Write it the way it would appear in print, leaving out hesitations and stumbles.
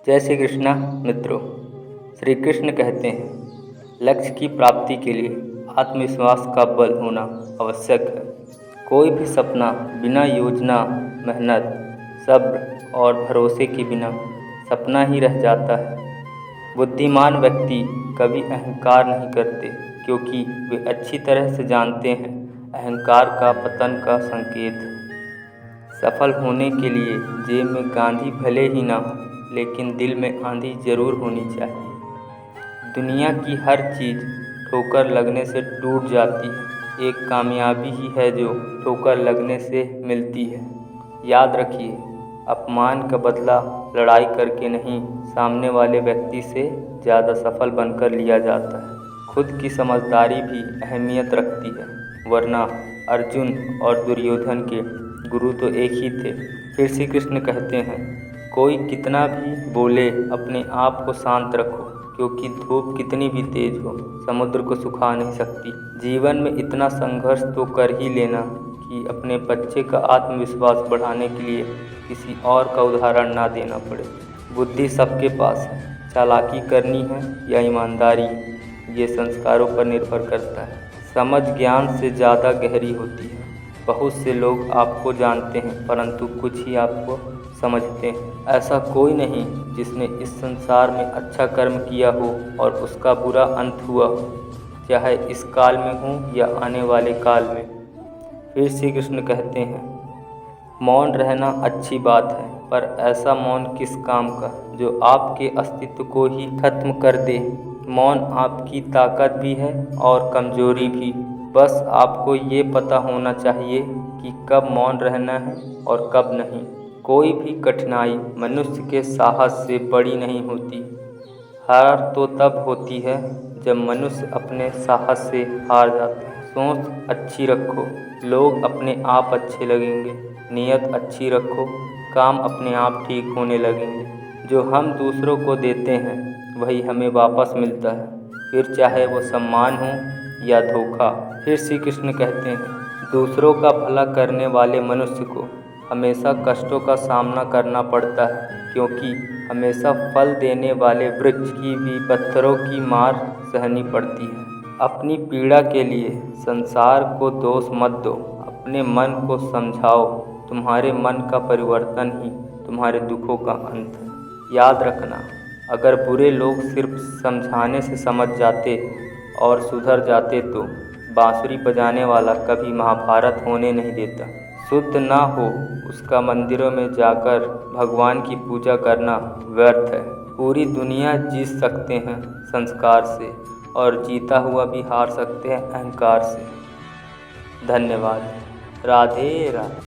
जय श्री कृष्णा मित्रों। श्री कृष्ण कहते हैं, लक्ष्य की प्राप्ति के लिए आत्मविश्वास का बल होना आवश्यक है। कोई भी सपना बिना योजना, मेहनत, सब्र और भरोसे के बिना सपना ही रह जाता है। बुद्धिमान व्यक्ति कभी अहंकार नहीं करते, क्योंकि वे अच्छी तरह से जानते हैं अहंकार का पतन का संकेत है। सफल होने के लिए जेब में गांधी भले ही ना हो, लेकिन दिल में आंधी जरूर होनी चाहिए। दुनिया की हर चीज़ ठोकर लगने से टूट जाती है, एक कामयाबी ही है जो ठोकर लगने से मिलती है। याद रखिए, अपमान का बदला लड़ाई करके नहीं, सामने वाले व्यक्ति से ज़्यादा सफल बनकर लिया जाता है। खुद की समझदारी भी अहमियत रखती है, वरना अर्जुन और दुर्योधन के गुरु तो एक ही थे। फिर श्री कृष्ण कहते हैं, कोई कितना भी बोले अपने आप को शांत रखो, क्योंकि धूप कितनी भी तेज हो समुद्र को सुखा नहीं सकती। जीवन में इतना संघर्ष तो कर ही लेना कि अपने बच्चे का आत्मविश्वास बढ़ाने के लिए किसी और का उदाहरण ना देना पड़े। बुद्धि सबके पास है, चालाकी करनी है या ईमानदारी, ये संस्कारों पर निर्भर करता है। समझ ज्ञान से ज़्यादा गहरी होती है। बहुत से लोग आपको जानते हैं, परंतु कुछ ही आपको समझते हैं। ऐसा कोई नहीं जिसने इस संसार में अच्छा कर्म किया हो और उसका बुरा अंत हुआ हो, चाहे इस काल में हो या आने वाले काल में। फिर श्री कृष्ण कहते हैं, मौन रहना अच्छी बात है, पर ऐसा मौन किस काम का जो आपके अस्तित्व को ही खत्म कर दे। मौन आपकी ताकत भी है और कमजोरी भी। बस आपको ये पता होना चाहिए कि कब मौन रहना है और कब नहीं। कोई भी कठिनाई मनुष्य के साहस से बड़ी नहीं होती। हार तो तब होती है जब मनुष्य अपने साहस से हार जाता है। सोच अच्छी रखो, लोग अपने आप अच्छे लगेंगे। नीयत अच्छी रखो, काम अपने आप ठीक होने लगेंगे। जो हम दूसरों को देते हैं वही हमें वापस मिलता है, फिर चाहे वो सम्मान हो या धोखा। फिर श्री कृष्ण कहते हैं, दूसरों का भला करने वाले मनुष्य को हमेशा कष्टों का सामना करना पड़ता है, क्योंकि हमेशा फल देने वाले वृक्ष की भी पत्थरों की मार सहनी पड़ती है। अपनी पीड़ा के लिए संसार को दोष मत दो, अपने मन को समझाओ। तुम्हारे मन का परिवर्तन ही तुम्हारे दुखों का अंत है। याद रखना, अगर बुरे लोग सिर्फ समझाने से समझ जाते और सुधर जाते तो बांसुरी बजाने वाला कभी महाभारत होने नहीं देता। शुद्ध ना हो उसका मंदिरों में जाकर भगवान की पूजा करना व्यर्थ है। पूरी दुनिया जीत सकते हैं संस्कार से, और जीता हुआ भी हार सकते हैं अहंकार से। धन्यवाद। राधे राधे।